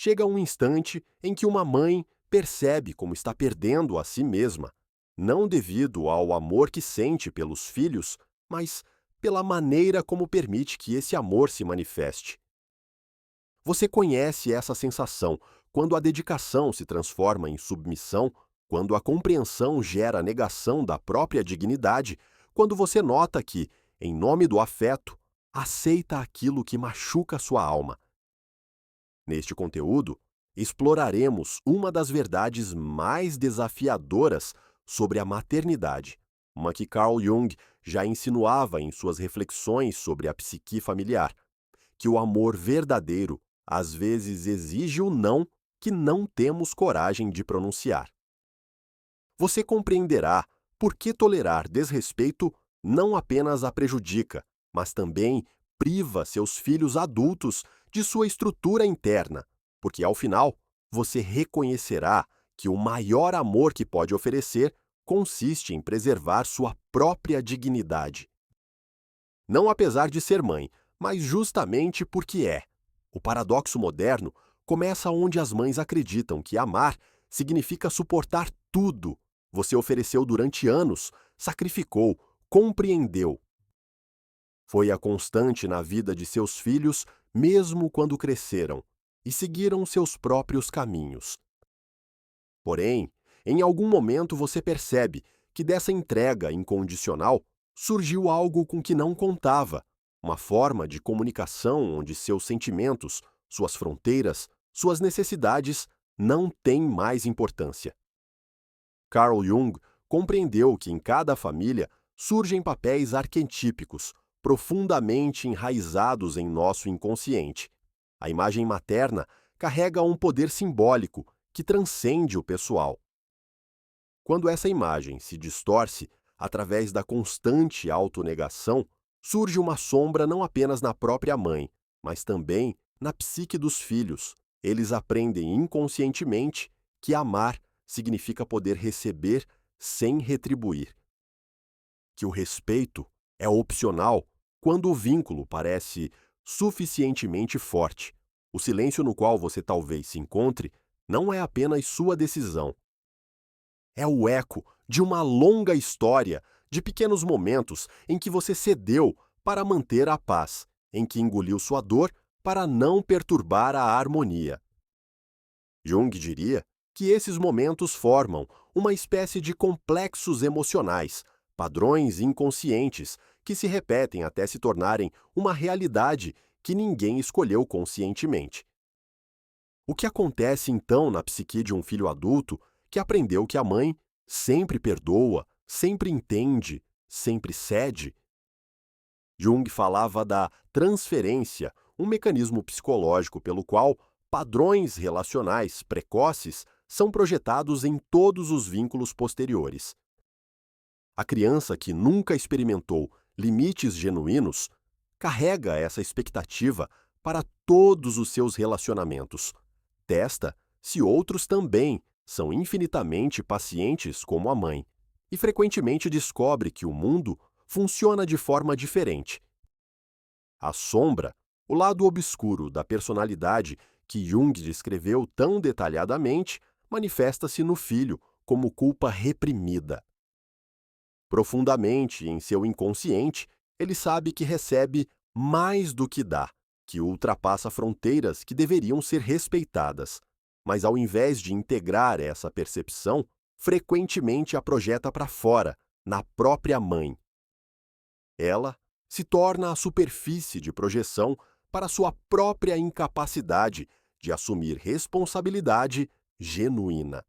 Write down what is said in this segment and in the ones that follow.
chega um instante em que uma mãe percebe como está perdendo a si mesma, não devido ao amor que sente pelos filhos, mas pela maneira como permite que esse amor se manifeste. Você conhece essa sensação quando a dedicação se transforma em submissão, quando a compreensão gera negação da própria dignidade, quando você nota que, em nome do afeto, aceita aquilo que machuca sua alma. Neste conteúdo, exploraremos uma das verdades mais desafiadoras sobre a maternidade, uma que Carl Jung já insinuava em suas reflexões sobre a psique familiar, que o amor verdadeiro às vezes exige o não que não temos coragem de pronunciar. Você compreenderá por que tolerar desrespeito não apenas a prejudica, mas também priva seus filhos adultos de sua estrutura interna, porque ao final você reconhecerá que o maior amor que pode oferecer consiste em preservar sua própria dignidade. Não apesar de ser mãe, mas justamente porque é. O paradoxo moderno começa onde as mães acreditam que amar significa suportar tudo. Você ofereceu durante anos, sacrificou, compreendeu. Foi a constante na vida de seus filhos, mesmo quando cresceram, e seguiram seus próprios caminhos. Porém, em algum momento você percebe que dessa entrega incondicional surgiu algo com que não contava, uma forma de comunicação onde seus sentimentos, suas fronteiras, suas necessidades não têm mais importância. Carl Jung compreendeu que em cada família surgem papéis arquetípicos, profundamente enraizados em nosso inconsciente. A imagem materna carrega um poder simbólico que transcende o pessoal. Quando essa imagem se distorce através da constante autonegação, surge uma sombra não apenas na própria mãe, mas também na psique dos filhos. Eles aprendem inconscientemente que amar significa poder receber sem retribuir. Que o respeito é opcional quando o vínculo parece suficientemente forte. O silêncio no qual você talvez se encontre não é apenas sua decisão. É o eco de uma longa história de pequenos momentos em que você cedeu para manter a paz, em que engoliu sua dor para não perturbar a harmonia. Jung diria que esses momentos formam uma espécie de complexos emocionais, padrões inconscientes que se repetem até se tornarem uma realidade que ninguém escolheu conscientemente. O que acontece então na psique de um filho adulto que aprendeu que a mãe sempre perdoa, sempre entende, sempre cede? Jung falava da transferência, um mecanismo psicológico pelo qual padrões relacionais precoces são projetados em todos os vínculos posteriores. A criança que nunca experimentou limites genuínos carrega essa expectativa para todos os seus relacionamentos. Testa se outros também são infinitamente pacientes como a mãe, e frequentemente descobre que o mundo funciona de forma diferente. A sombra, o lado obscuro da personalidade que Jung descreveu tão detalhadamente, manifesta-se no filho como culpa reprimida. Profundamente em seu inconsciente, ele sabe que recebe mais do que dá, que ultrapassa fronteiras que deveriam ser respeitadas. Mas ao invés de integrar essa percepção, frequentemente a projeta para fora, na própria mãe. Ela se torna a superfície de projeção para sua própria incapacidade de assumir responsabilidade genuína.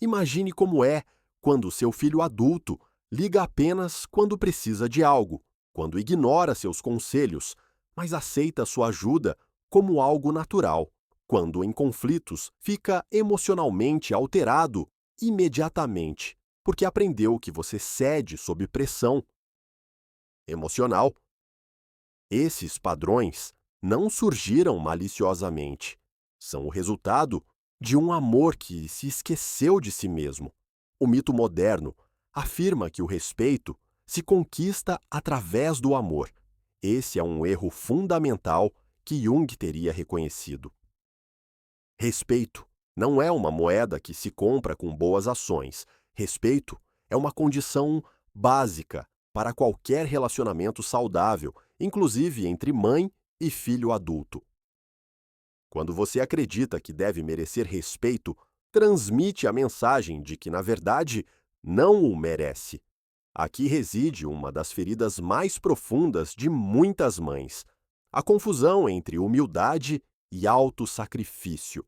Imagine como é quando seu filho adulto liga apenas quando precisa de algo, quando ignora seus conselhos, mas aceita sua ajuda como algo natural, quando em conflitos fica emocionalmente alterado imediatamente, porque aprendeu que você cede sob pressão emocional. Esses padrões não surgiram maliciosamente. São o resultado de um amor que se esqueceu de si mesmo. O mito moderno afirma que o respeito se conquista através do amor. Esse é um erro fundamental que Jung teria reconhecido. Respeito não é uma moeda que se compra com boas ações. Respeito é uma condição básica para qualquer relacionamento saudável, inclusive entre mãe e filho adulto. Quando você acredita que deve merecer respeito, transmite a mensagem de que, na verdade, não o merece. Aqui reside uma das feridas mais profundas de muitas mães: a confusão entre humildade e autossacrifício.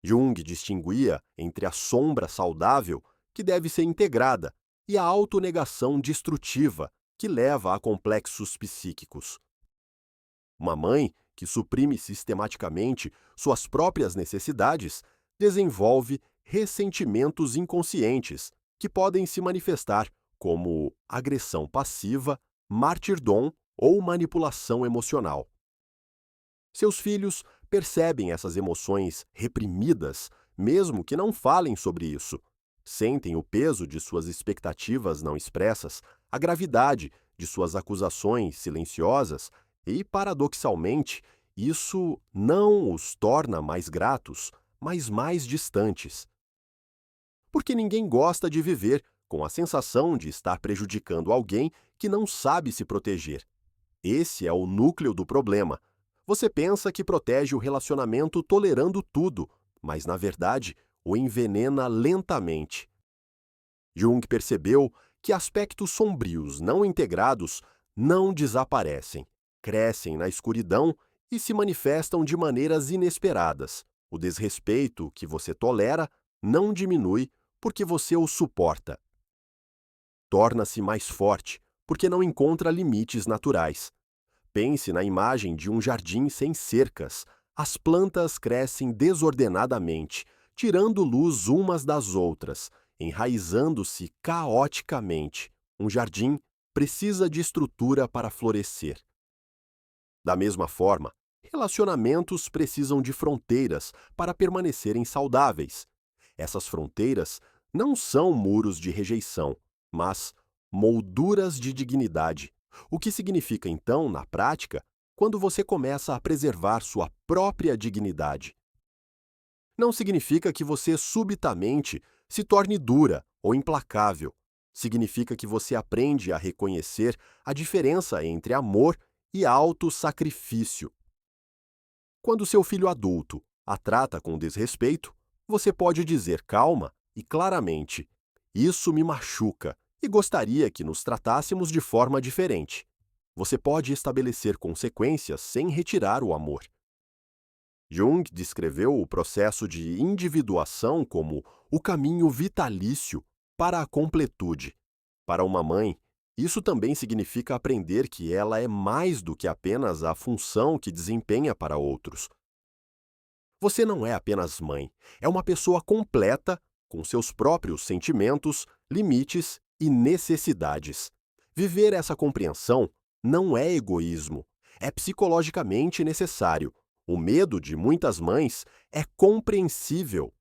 Jung distinguia entre a sombra saudável, que deve ser integrada, e a autonegação destrutiva, que leva a complexos psíquicos. Uma mãe que suprime sistematicamente suas próprias necessidades desenvolve ressentimentos inconscientes que podem se manifestar como agressão passiva, martírdom ou manipulação emocional. Seus filhos percebem essas emoções reprimidas, mesmo que não falem sobre isso. Sentem o peso de suas expectativas não expressas, a gravidade de suas acusações silenciosas e, paradoxalmente, isso não os torna mais gratos, mas mais distantes. Porque ninguém gosta de viver com a sensação de estar prejudicando alguém que não sabe se proteger. Esse é o núcleo do problema. Você pensa que protege o relacionamento tolerando tudo, mas, na verdade, o envenena lentamente. Jung percebeu que aspectos sombrios não integrados não desaparecem, crescem na escuridão e se manifestam de maneiras inesperadas. O desrespeito que você tolera não diminui porque você o suporta. Torna-se mais forte porque não encontra limites naturais. Pense na imagem de um jardim sem cercas. As plantas crescem desordenadamente, tirando luz umas das outras, enraizando-se caoticamente. Um jardim precisa de estrutura para florescer. Da mesma forma, relacionamentos precisam de fronteiras para permanecerem saudáveis. Essas fronteiras não são muros de rejeição, mas molduras de dignidade. O que significa, então, na prática, quando você começa a preservar sua própria dignidade? Não significa que você subitamente se torne dura ou implacável. Significa que você aprende a reconhecer a diferença entre amor e autossacrifício. Quando seu filho adulto a trata com desrespeito, você pode dizer calma e claramente: "Isso me machuca e gostaria que nos tratássemos de forma diferente." Você pode estabelecer consequências sem retirar o amor. Jung descreveu o processo de individuação como o caminho vitalício para a completude. Para uma mãe, isso também significa aprender que ela é mais do que apenas a função que desempenha para outros. Você não é apenas mãe, é uma pessoa completa, com seus próprios sentimentos, limites e necessidades. Viver essa compreensão não é egoísmo, é psicologicamente necessário. O medo de muitas mães é compreensível.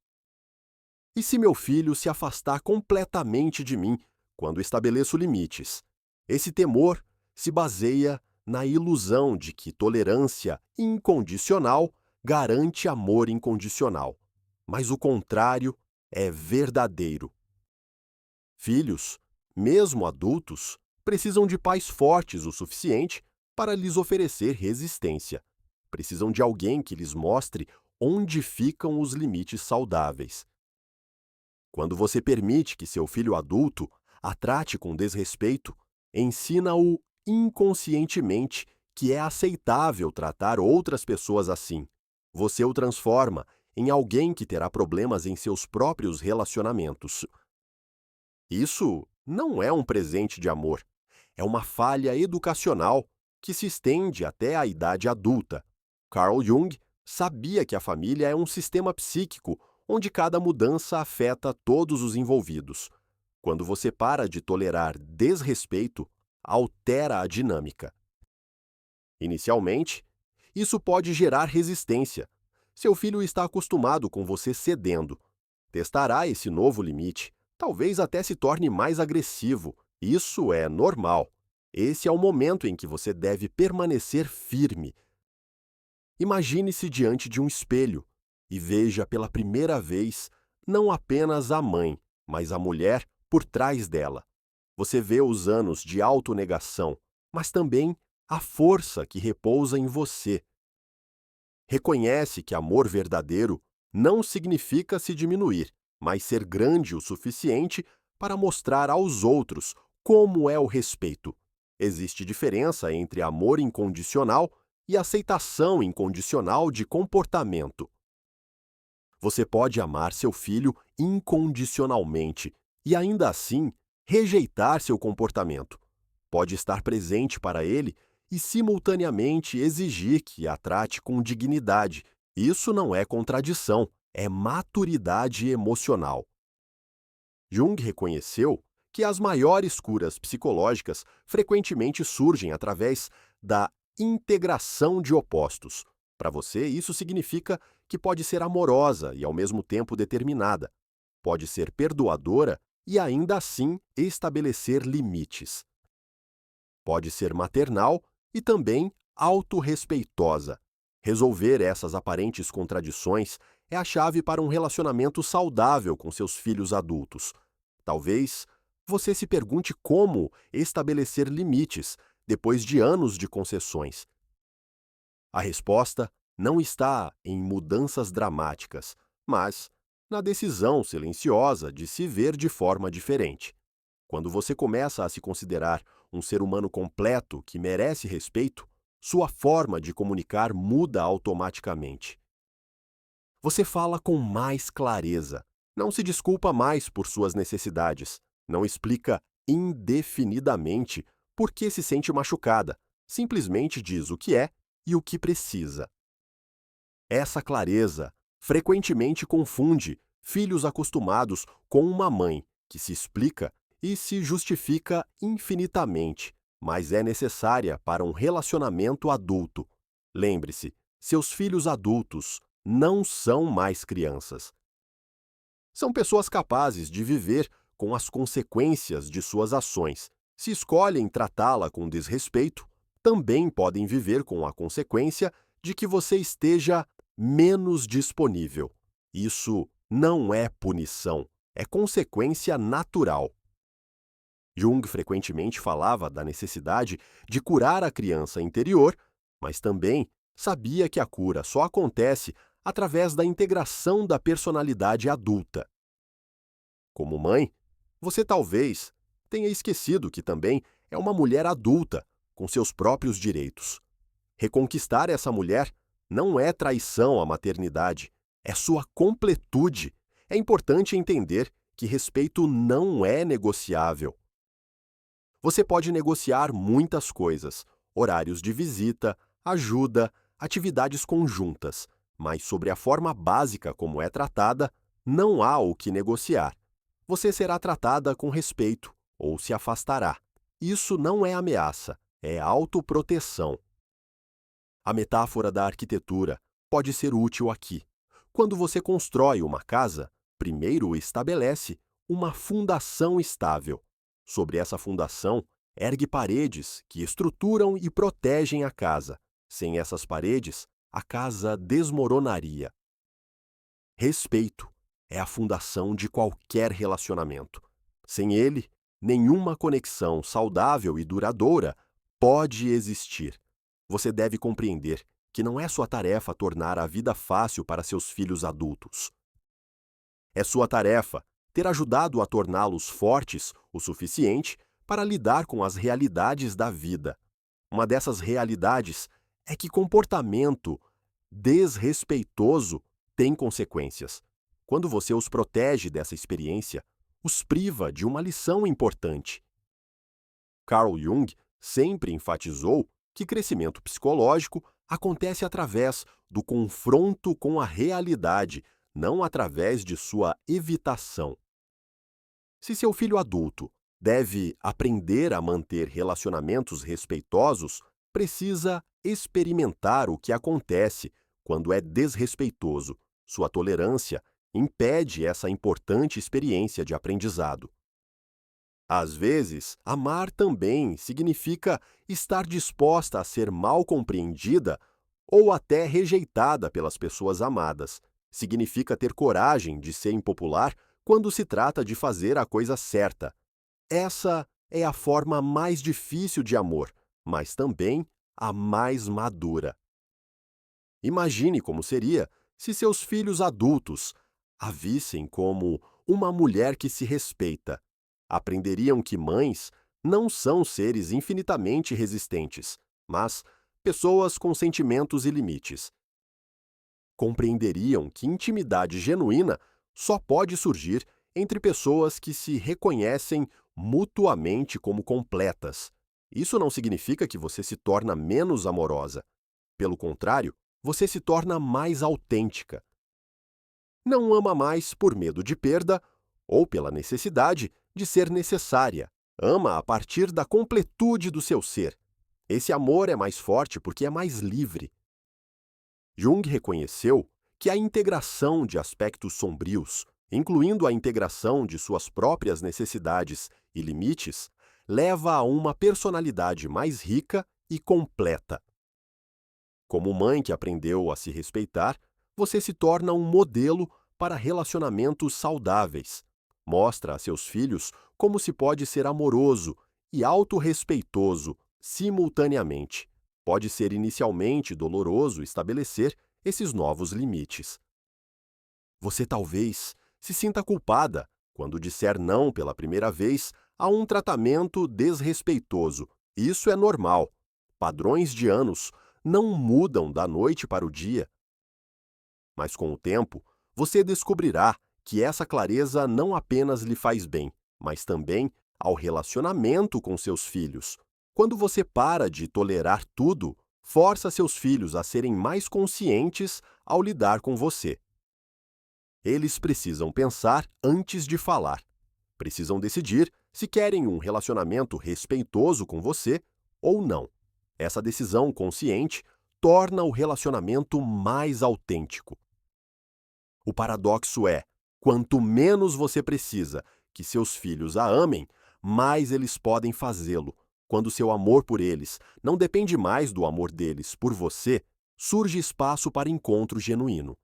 E se meu filho se afastar completamente de mim quando estabeleço limites? Esse temor se baseia na ilusão de que tolerância incondicional garante amor incondicional. Mas o contrário é verdadeiro. Filhos, mesmo adultos, precisam de pais fortes o suficiente para lhes oferecer resistência. Precisam de alguém que lhes mostre onde ficam os limites saudáveis. Quando você permite que seu filho adulto a trate com desrespeito, ensina-o inconscientemente que é aceitável tratar outras pessoas assim. Você o transforma em alguém que terá problemas em seus próprios relacionamentos. Isso não é um presente de amor, é uma falha educacional que se estende até a idade adulta. Carl Jung sabia que a família é um sistema psíquico onde cada mudança afeta todos os envolvidos. Quando você para de tolerar desrespeito, altera a dinâmica. Inicialmente, isso pode gerar resistência. Seu filho está acostumado com você cedendo. Testará esse novo limite. Talvez até se torne mais agressivo. Isso é normal. Esse é o momento em que você deve permanecer firme. Imagine-se diante de um espelho e veja pela primeira vez não apenas a mãe, mas a mulher por trás dela. Você vê os anos de autonegação, mas também a força que repousa em você. Reconhece que amor verdadeiro não significa se diminuir, mas ser grande o suficiente para mostrar aos outros como é o respeito. Existe diferença entre amor incondicional e aceitação incondicional de comportamento. Você pode amar seu filho incondicionalmente e ainda assim rejeitar seu comportamento. Pode estar presente para ele e simultaneamente exigir que a trate com dignidade. Isso não é contradição, é maturidade emocional. Jung reconheceu que as maiores curas psicológicas frequentemente surgem através da integração de opostos. Para você, isso significa que pode ser amorosa e ao mesmo tempo determinada. Pode ser perdoadora e ainda assim estabelecer limites. Pode ser maternal e também autorrespeitosa. Resolver essas aparentes contradições é a chave para um relacionamento saudável com seus filhos adultos. Talvez você se pergunte como estabelecer limites depois de anos de concessões. A resposta não está em mudanças dramáticas, mas na decisão silenciosa de se ver de forma diferente. Quando você começa a se considerar um ser humano completo que merece respeito, sua forma de comunicar muda automaticamente. Você fala com mais clareza, não se desculpa mais por suas necessidades, não explica indefinidamente por que se sente machucada, simplesmente diz o que é e o que precisa. Essa clareza frequentemente confunde filhos acostumados com uma mãe que se explica e se justifica infinitamente, mas é necessária para um relacionamento adulto. Lembre-se, seus filhos adultos não são mais crianças. São pessoas capazes de viver com as consequências de suas ações. Se escolhem tratá-la com desrespeito, também podem viver com a consequência de que você esteja menos disponível. Isso não é punição, é consequência natural. Jung frequentemente falava da necessidade de curar a criança interior, mas também sabia que a cura só acontece através da integração da personalidade adulta. Como mãe, você talvez tenha esquecido que também é uma mulher adulta, com seus próprios direitos. Reconquistar essa mulher não é traição à maternidade, é sua completude. É importante entender que respeito não é negociável. Você pode negociar muitas coisas, horários de visita, ajuda, atividades conjuntas, mas sobre a forma básica como é tratada, não há o que negociar. Você será tratada com respeito ou se afastará. Isso não é ameaça, é autoproteção. A metáfora da arquitetura pode ser útil aqui. Quando você constrói uma casa, primeiro estabelece uma fundação estável. Sobre essa fundação, ergue paredes que estruturam e protegem a casa. Sem essas paredes, a casa desmoronaria. Respeito é a fundação de qualquer relacionamento. Sem ele, nenhuma conexão saudável e duradoura pode existir. Você deve compreender que não é sua tarefa tornar a vida fácil para seus filhos adultos. É sua tarefa ter ajudado a torná-los fortes o suficiente para lidar com as realidades da vida. Uma dessas realidades é que comportamento desrespeitoso tem consequências. Quando você os protege dessa experiência, os priva de uma lição importante. Carl Jung sempre enfatizou que crescimento psicológico acontece através do confronto com a realidade, não através de sua evitação. Se seu filho adulto deve aprender a manter relacionamentos respeitosos, precisa experimentar o que acontece quando é desrespeitoso. Sua tolerância impede essa importante experiência de aprendizado. Às vezes, amar também significa estar disposta a ser mal compreendida ou até rejeitada pelas pessoas amadas. Significa ter coragem de ser impopular quando se trata de fazer a coisa certa. Essa é a forma mais difícil de amor, mas também a mais madura. Imagine como seria se seus filhos adultos a vissem como uma mulher que se respeita. Aprenderiam que mães não são seres infinitamente resistentes, mas pessoas com sentimentos e limites. Compreenderiam que intimidade genuína só pode surgir entre pessoas que se reconhecem mutuamente como completas. Isso não significa que você se torna menos amorosa. Pelo contrário, você se torna mais autêntica. Não ama mais por medo de perda ou pela necessidade de ser necessária. Ama a partir da completude do seu ser. Esse amor é mais forte porque é mais livre. Jung reconheceu que a integração de aspectos sombrios, incluindo a integração de suas próprias necessidades e limites, leva a uma personalidade mais rica e completa. Como mãe que aprendeu a se respeitar, você se torna um modelo para relacionamentos saudáveis. Mostra a seus filhos como se pode ser amoroso e autorrespeitoso simultaneamente. Pode ser inicialmente doloroso estabelecer esses novos limites. Você talvez se sinta culpada quando disser não pela primeira vez a um tratamento desrespeitoso. Isso é normal. Padrões de anos não mudam da noite para o dia. Mas com o tempo, você descobrirá que essa clareza não apenas lhe faz bem, mas também ao relacionamento com seus filhos. Quando você para de tolerar tudo, força seus filhos a serem mais conscientes ao lidar com você. Eles precisam pensar antes de falar. Precisam decidir se querem um relacionamento respeitoso com você ou não. Essa decisão consciente torna o relacionamento mais autêntico. O paradoxo é, quanto menos você precisa que seus filhos a amem, mais eles podem fazê-lo. Quando seu amor por eles não depende mais do amor deles por você, surge espaço para encontro genuíno.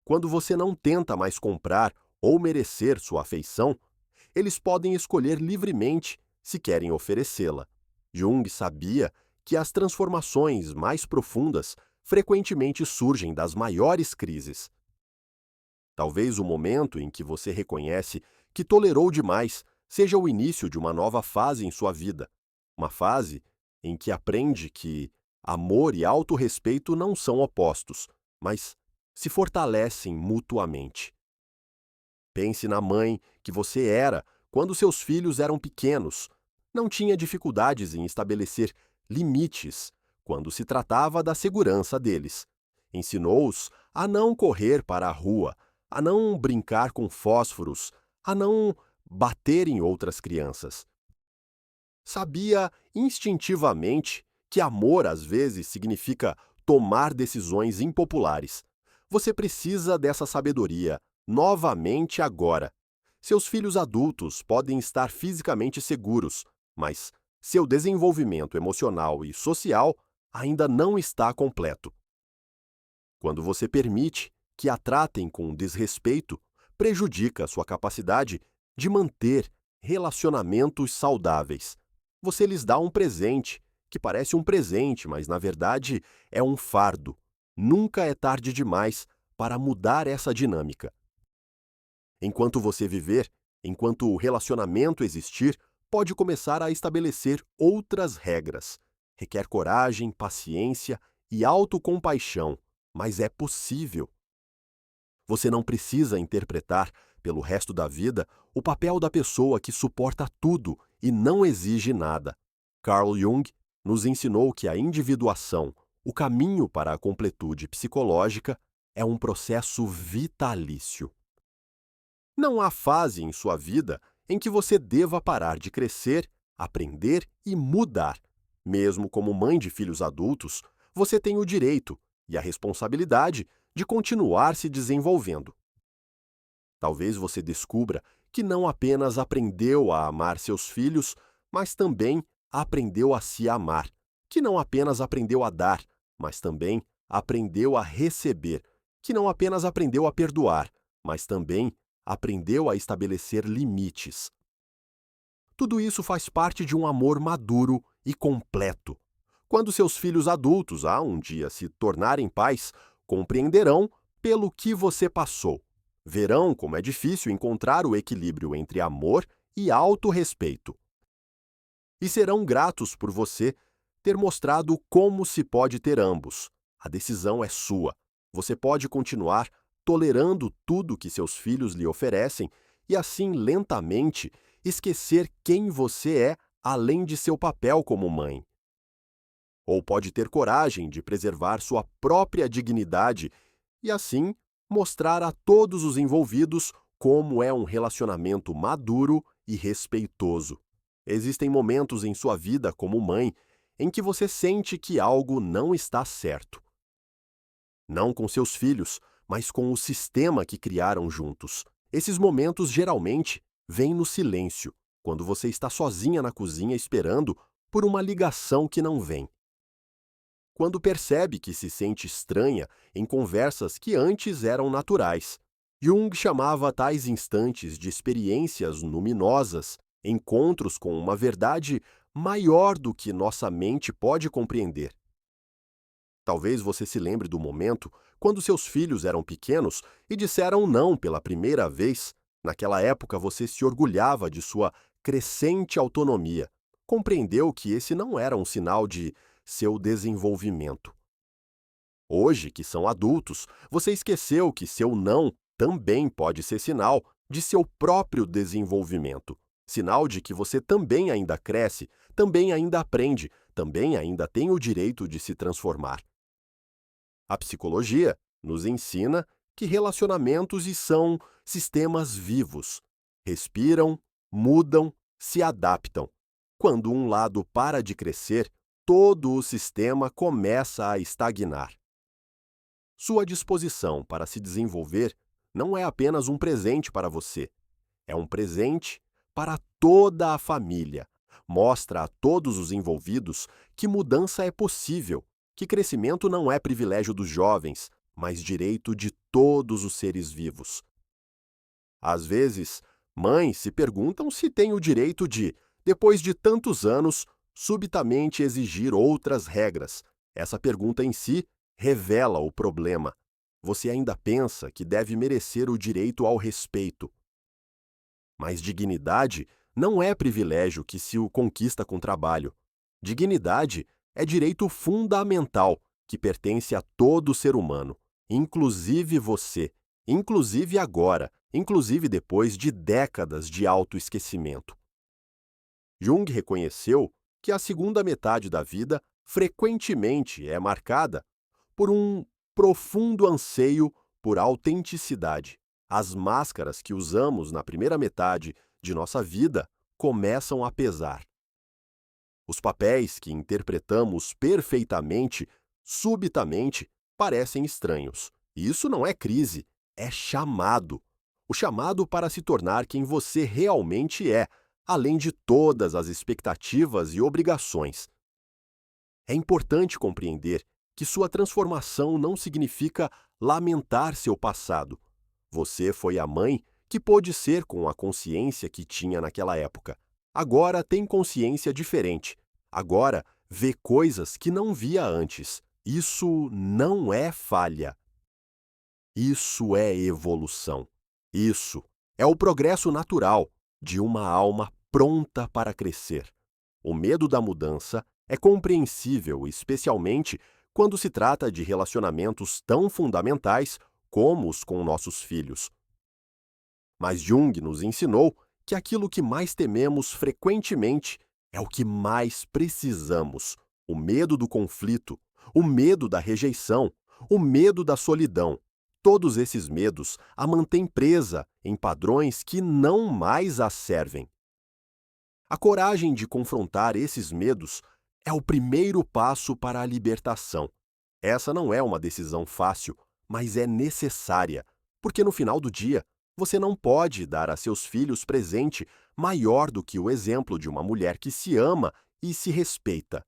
Quando você não tenta mais comprar ou merecer sua afeição, eles podem escolher livremente se querem oferecê-la. Jung sabia que as transformações mais profundas frequentemente surgem das maiores crises. Talvez o momento em que você reconhece que tolerou demais seja o início de uma nova fase em sua vida. Uma fase em que aprende que amor e autorrespeito não são opostos, mas se fortalecem mutuamente. Pense na mãe que você era quando seus filhos eram pequenos. Não tinha dificuldades em estabelecer limites quando se tratava da segurança deles. Ensinou-os a não correr para a rua, a não brincar com fósforos, a não bater em outras crianças. Sabia instintivamente que amor às vezes significa tomar decisões impopulares. Você precisa dessa sabedoria novamente agora. Seus filhos adultos podem estar fisicamente seguros, mas seu desenvolvimento emocional e social ainda não está completo. Quando você permite que a tratem com desrespeito, prejudica sua capacidade de manter relacionamentos saudáveis. Você lhes dá um presente, que parece um presente, mas na verdade é um fardo. Nunca é tarde demais para mudar essa dinâmica. Enquanto você viver, enquanto o relacionamento existir, pode começar a estabelecer outras regras. Requer coragem, paciência e autocompaixão, mas é possível. Você não precisa interpretar, pelo resto da vida, o papel da pessoa que suporta tudo e não exige nada. Carl Jung nos ensinou que a individuação, o caminho para a completude psicológica, é um processo vitalício. Não há fase em sua vida em que você deva parar de crescer, aprender e mudar. Mesmo como mãe de filhos adultos, você tem o direito e a responsabilidade de continuar se desenvolvendo. Talvez você descubra que não apenas aprendeu a amar seus filhos, mas também aprendeu a se amar. Que não apenas aprendeu a dar, mas também aprendeu a receber. que não apenas aprendeu a perdoar, mas também aprendeu a estabelecer limites. Tudo isso faz parte de um amor maduro e completo. Quando seus filhos adultos, um dia se tornarem pais, compreenderão pelo que você passou. Verão como é difícil encontrar o equilíbrio entre amor e autorrespeito. E serão gratos por você ter mostrado como se pode ter ambos. A decisão é sua. Você pode continuar tolerando tudo que seus filhos lhe oferecem e assim lentamente esquecer quem você é além de seu papel como mãe. Ou pode ter coragem de preservar sua própria dignidade e assim mostrar a todos os envolvidos como é um relacionamento maduro e respeitoso. Existem momentos em sua vida como mãe em que você sente que algo não está certo. Não com seus filhos, mas com o sistema que criaram juntos. Esses momentos geralmente vêm no silêncio, quando você está sozinha na cozinha esperando por uma ligação que não vem. Quando percebe que se sente estranha em conversas que antes eram naturais. Jung chamava tais instantes de experiências luminosas, encontros com uma verdade maior do que nossa mente pode compreender. Talvez você se lembre do momento quando seus filhos eram pequenos e disseram não pela primeira vez. Naquela época você se orgulhava de sua crescente autonomia. Compreendeu que esse não era um sinal de seu desenvolvimento. Hoje, que são adultos, você esqueceu que seu não também pode ser sinal de seu próprio desenvolvimento. Sinal de que você também ainda cresce, também ainda aprende, também ainda tem o direito de se transformar. A psicologia nos ensina que relacionamentos são sistemas vivos. Respiram, mudam, se adaptam. Quando um lado para de crescer, todo o sistema começa a estagnar. Sua disposição para se desenvolver não é apenas um presente para você, é um presente para toda a família. Mostra a todos os envolvidos que mudança é possível, que crescimento não é privilégio dos jovens, mas direito de todos os seres vivos. Às vezes, mães se perguntam se têm o direito de, depois de tantos anos, subitamente exigir outras regras. Essa pergunta em si revela o problema. Você ainda pensa que deve merecer o direito ao respeito. Mas dignidade não é privilégio que se o conquista com trabalho. Dignidade é direito fundamental que pertence a todo ser humano, inclusive você, inclusive agora, inclusive depois de décadas de autoesquecimento. Jung reconheceu que a segunda metade da vida frequentemente é marcada por um profundo anseio por autenticidade. As máscaras que usamos na primeira metade de nossa vida começam a pesar. Os papéis que interpretamos perfeitamente, subitamente, parecem estranhos. Isso não é crise, é chamado. O chamado para se tornar quem você realmente é, além de todas as expectativas e obrigações. É importante compreender que sua transformação não significa lamentar seu passado. Você foi a mãe que pôde ser com a consciência que tinha naquela época. Agora tem consciência diferente. Agora vê coisas que não via antes. Isso não é falha. Isso é evolução. Isso é o progresso natural de uma alma pronta para crescer. O medo da mudança é compreensível, especialmente quando se trata de relacionamentos tão fundamentais como os com nossos filhos. Mas Jung nos ensinou que aquilo que mais tememos frequentemente é o que mais precisamos: o medo do conflito, o medo da rejeição, o medo da solidão. Todos esses medos a mantêm presa em padrões que não mais a servem. A coragem de confrontar esses medos é o primeiro passo para a libertação. Essa não é uma decisão fácil, mas é necessária, porque no final do dia, você não pode dar a seus filhos presente maior do que o exemplo de uma mulher que se ama e se respeita.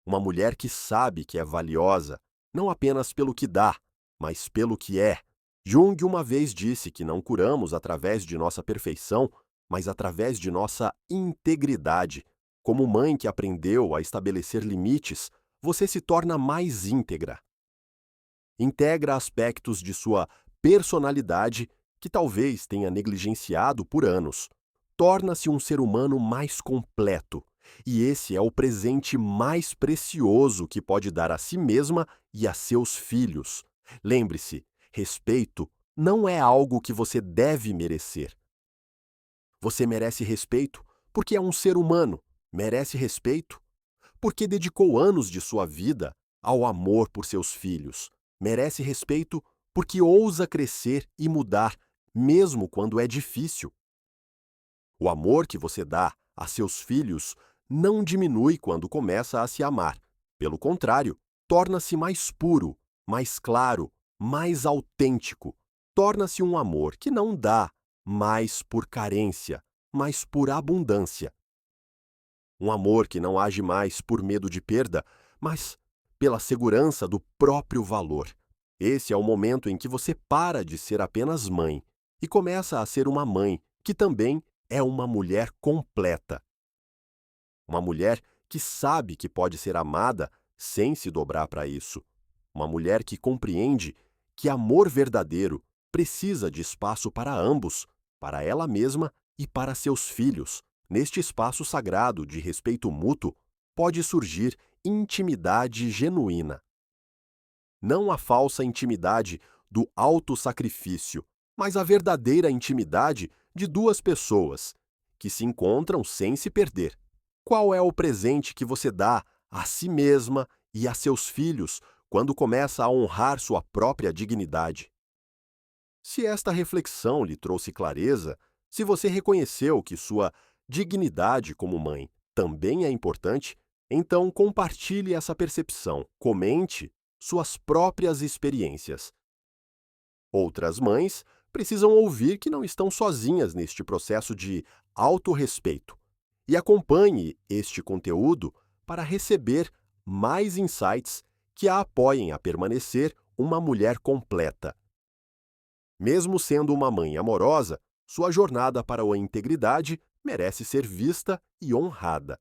Uma mulher que sabe que é valiosa, não apenas pelo que dá, mas pelo que é. Jung uma vez disse que não curamos através de nossa perfeição, mas através de nossa integridade. Como mãe que aprendeu a estabelecer limites, você se torna mais íntegra. Integra aspectos de sua personalidade que talvez tenha negligenciado por anos. Torna-se um ser humano mais completo. E esse é o presente mais precioso que pode dar a si mesma e a seus filhos. Lembre-se, respeito não é algo que você deve merecer. Você merece respeito porque é um ser humano. Merece respeito porque dedicou anos de sua vida ao amor por seus filhos. Merece respeito porque ousa crescer e mudar, mesmo quando é difícil. O amor que você dá a seus filhos não diminui quando começa a se amar. Pelo contrário, torna-se mais puro, mais claro, mais autêntico. Torna-se um amor que não dá mais por carência, mas por abundância. Um amor que não age mais por medo de perda, mas pela segurança do próprio valor. Esse é o momento em que você para de ser apenas mãe e começa a ser uma mãe que também é uma mulher completa. Uma mulher que sabe que pode ser amada sem se dobrar para isso. Uma mulher que compreende que amor verdadeiro precisa de espaço para ambos, para ela mesma e para seus filhos. Neste espaço sagrado de respeito mútuo, pode surgir intimidade genuína. Não a falsa intimidade do autossacrifício, mas a verdadeira intimidade de duas pessoas que se encontram sem se perder. Qual é o presente que você dá a si mesma e a seus filhos quando começa a honrar sua própria dignidade? Se esta reflexão lhe trouxe clareza, se você reconheceu que sua dignidade como mãe também é importante, então compartilhe essa percepção, comente suas próprias experiências. Outras mães precisam ouvir que não estão sozinhas neste processo de autorrespeito e acompanhe este conteúdo para receber mais insights que a apoiem a permanecer uma mulher completa. Mesmo sendo uma mãe amorosa, sua jornada para a integridade merece ser vista e honrada.